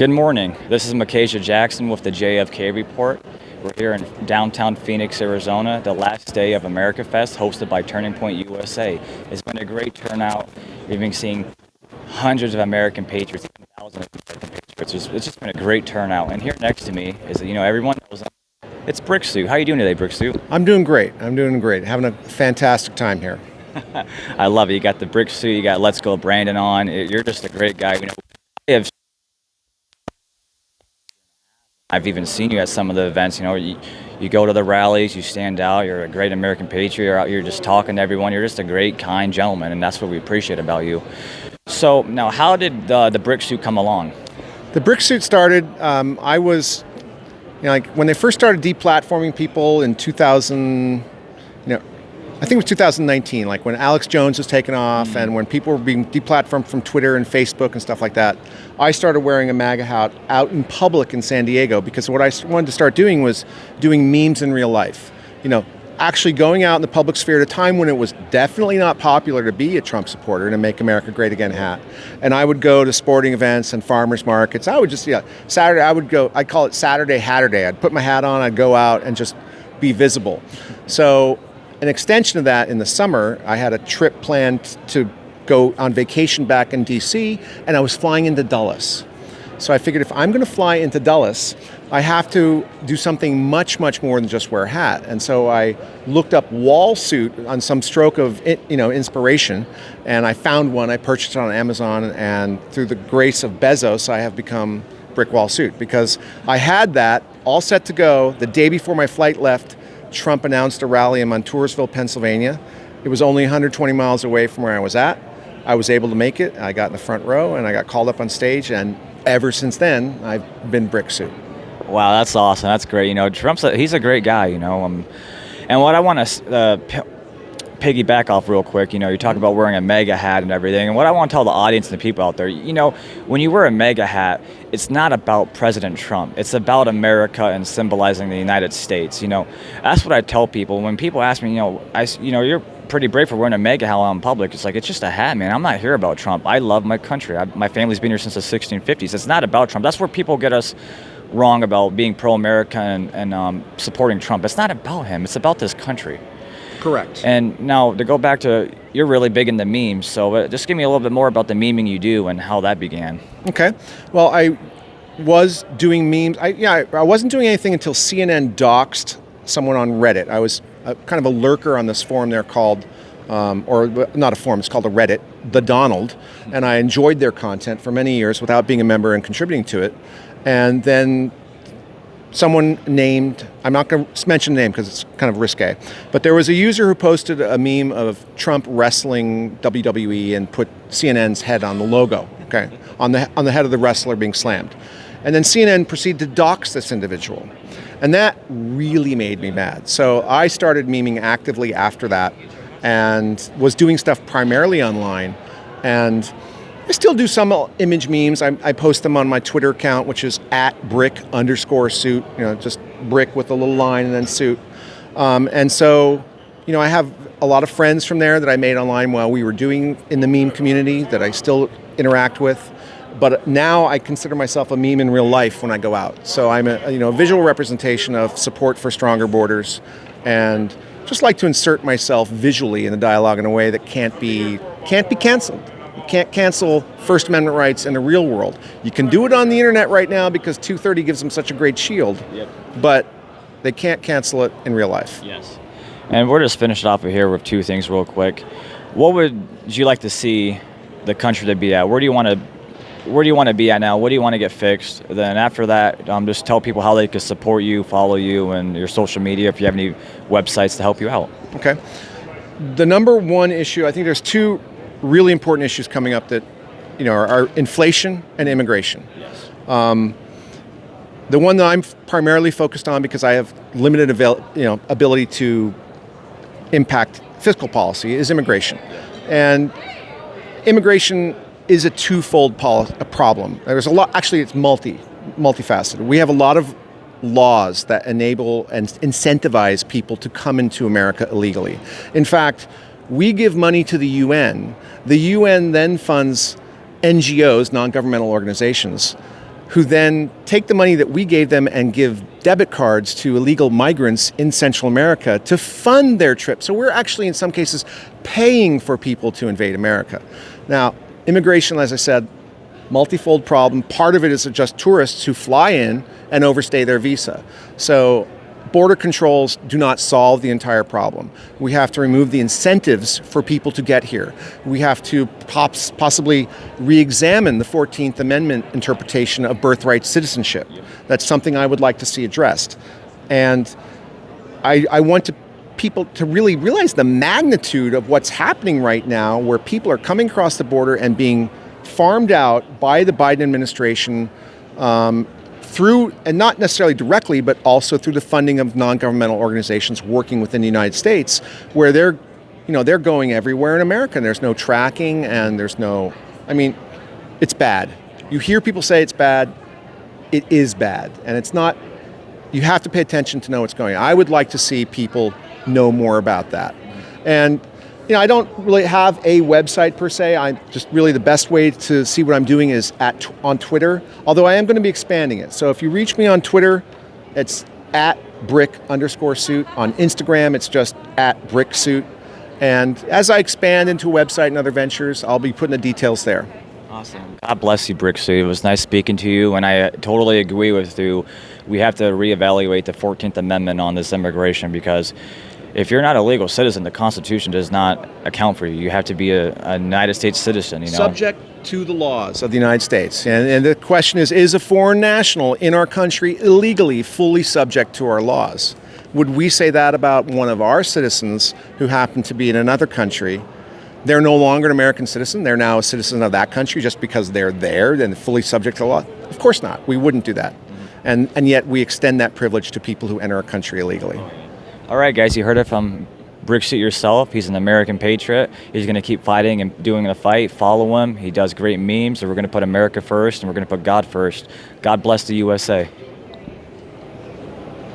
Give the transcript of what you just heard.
Good morning. This is Micajah Jackson with the JFK Report. We're here in downtown Phoenix, Arizona, the last day of America Fest, hosted by Turning Point USA. It's been a great turnout. We've been seeing hundreds of American patriots, thousands of American patriots. It's just been a great turnout. And here next to me is, everyone knows it's Brick Suit. How are you doing today, Brick Suit? I'm doing great. Having a fantastic time here. I love it. You got the Brick Suit. You got Let's Go Brandon on. You're just a great guy. I've even seen you at some of the events. You go to the rallies, you stand out, you're a great American patriot, you're out here just talking to everyone. You're just a great, kind gentleman, and that's what we appreciate about you. So now, how did the Brick Suit come along? The Brick Suit started, I was, when they first started deplatforming people in 2000, I think it was 2019, like when Alex Jones was taken off and when people were being deplatformed from Twitter and Facebook and stuff like that, I started wearing a MAGA hat out in public in San Diego because what I wanted to start doing was doing memes in real life. Actually going out in the public sphere at a time when it was definitely not popular to be a Trump supporter and a Make America Great Again hat. And I would go to sporting events and farmers markets. I would just, Saturday, I'd call it Saturday Hatter Day. I'd put my hat on, I'd go out and just be visible. So an extension of that in the summer, I had a trip planned to go on vacation back in DC, and I was flying into Dulles. So I figured if I'm going to fly into Dulles, I have to do something much, much more than just wear a hat. And so I looked up wall suit on some stroke of inspiration, and I found one. I purchased it on Amazon, and through the grace of Bezos, I have become Brick Wall Suit because I had that all set to go. The day before my flight left, Trump announced a rally in Montoursville, Pennsylvania. It was only 120 miles away from where I was at. I was able to make it. I got in the front row and I got called up on stage, and ever since then, I've been Brick Suit. Wow, that's awesome. That's great. He's a great guy, and what I want to piggyback off real quick, you talk about wearing a MAGA hat and everything, and what I want to tell the audience and the people out there, when you wear a MAGA hat, it's not about President Trump. It's about America and symbolizing the United States. That's what I tell people. When people ask me, you're pretty brave for wearing a MAGA hat out in public. It's like, it's just a hat, man. I'm not here about Trump. I love my country. My family's been here since the 1650s. It's not about Trump. That's where people get us wrong about being pro-America and supporting Trump. It's not about him. It's about this country. Correct. And now to go back to, you're really big into memes, so just give me a little bit more about the memeing you do and how that began. Okay. Well, I was doing memes. I wasn't doing anything until CNN doxed someone on Reddit. I was kind of a lurker on this forum there called, or not a forum, it's called a Reddit, The Donald, and I enjoyed their content for many years without being a member and contributing to it. And then someone named, I'm not going to mention the name because it's kind of risque, but there was a user who posted a meme of Trump wrestling WWE and put CNN's head on the logo, okay, on the head of the wrestler being slammed. And then CNN proceeded to dox this individual. And that really made me mad. So I started memeing actively after that and was doing stuff primarily online. And I still do some image memes. I post them on my Twitter account, which is @brick_suit, just brick with a little line and then suit. And so, I have a lot of friends from there that I made online while we were doing in the meme community that I still interact with. But now I consider myself a meme in real life when I go out. So I'm a visual representation of support for stronger borders, and just like to insert myself visually in the dialogue in a way that can't be canceled. You can't cancel First Amendment rights in the real world. You can do it on the internet right now because 230 gives them such a great shield. Yep. But they can't cancel it in real life. Yes. And we're just finishing off here with two things real quick. What would you like to see the country to be at? Where do you want to be at now? What do you want to get fixed? Then after that, just tell people how they can support you, follow you, and your social media if you have any websites to help you out. Okay. The number one issue, I think there's two really important issues coming up that are inflation and immigration. Yes. The one that I'm primarily focused on because I have limited ability to impact fiscal policy is immigration. And immigration is a twofold problem. There's a lot, actually it's multifaceted. We have a lot of laws that enable and incentivize people to come into America illegally. In fact, we give money to the UN. The UN then funds NGOs, non-governmental organizations, who then take the money that we gave them and give debit cards to illegal migrants in Central America to fund their trip. So we're actually, in some cases, paying for people to invade America. Now, immigration, as I said, multifold problem. Part of it is just tourists who fly in and overstay their visa. So border controls do not solve the entire problem. We have to remove the incentives for people to get here. We have to possibly re-examine the 14th Amendment interpretation of birthright citizenship. That's something I would like to see addressed. And I want people to really realize the magnitude of what's happening right now, where people are coming across the border and being farmed out by the Biden administration through, and not necessarily directly, but also through the funding of non-governmental organizations working within the United States, where they're going everywhere in America, and there's no tracking, and it's bad. You hear people say it's bad. It is bad, and it's not. You have to pay attention to know what's going on. I would like to see people know more about that, and I don't really have a website per se. I just really, the best way to see what I'm doing is on Twitter, although I am going to be expanding it. So if you reach me on Twitter, it's @brick_suit. On Instagram, it's just @bricksuit. And as I expand into a website and other ventures, I'll be putting the details there. Awesome. God bless you, Bricksuit. It was nice speaking to you, and I totally agree with you. We have to reevaluate the 14th Amendment on this immigration, because if you're not a legal citizen, the Constitution does not account for you. You have to be a United States citizen, Subject to the laws of the United States. And the question is a foreign national in our country illegally fully subject to our laws? Would we say that about one of our citizens who happen to be in another country? They're no longer an American citizen. They're now a citizen of that country just because they're there and fully subject to the law? Of course not. We wouldn't do that. And yet we extend that privilege to people who enter our country illegally. All right, guys, you heard it from Bricksuit yourself. He's an American patriot. He's going to keep fighting and doing the fight. Follow him. He does great memes. So we're going to put America first, and we're going to put God first. God bless the USA.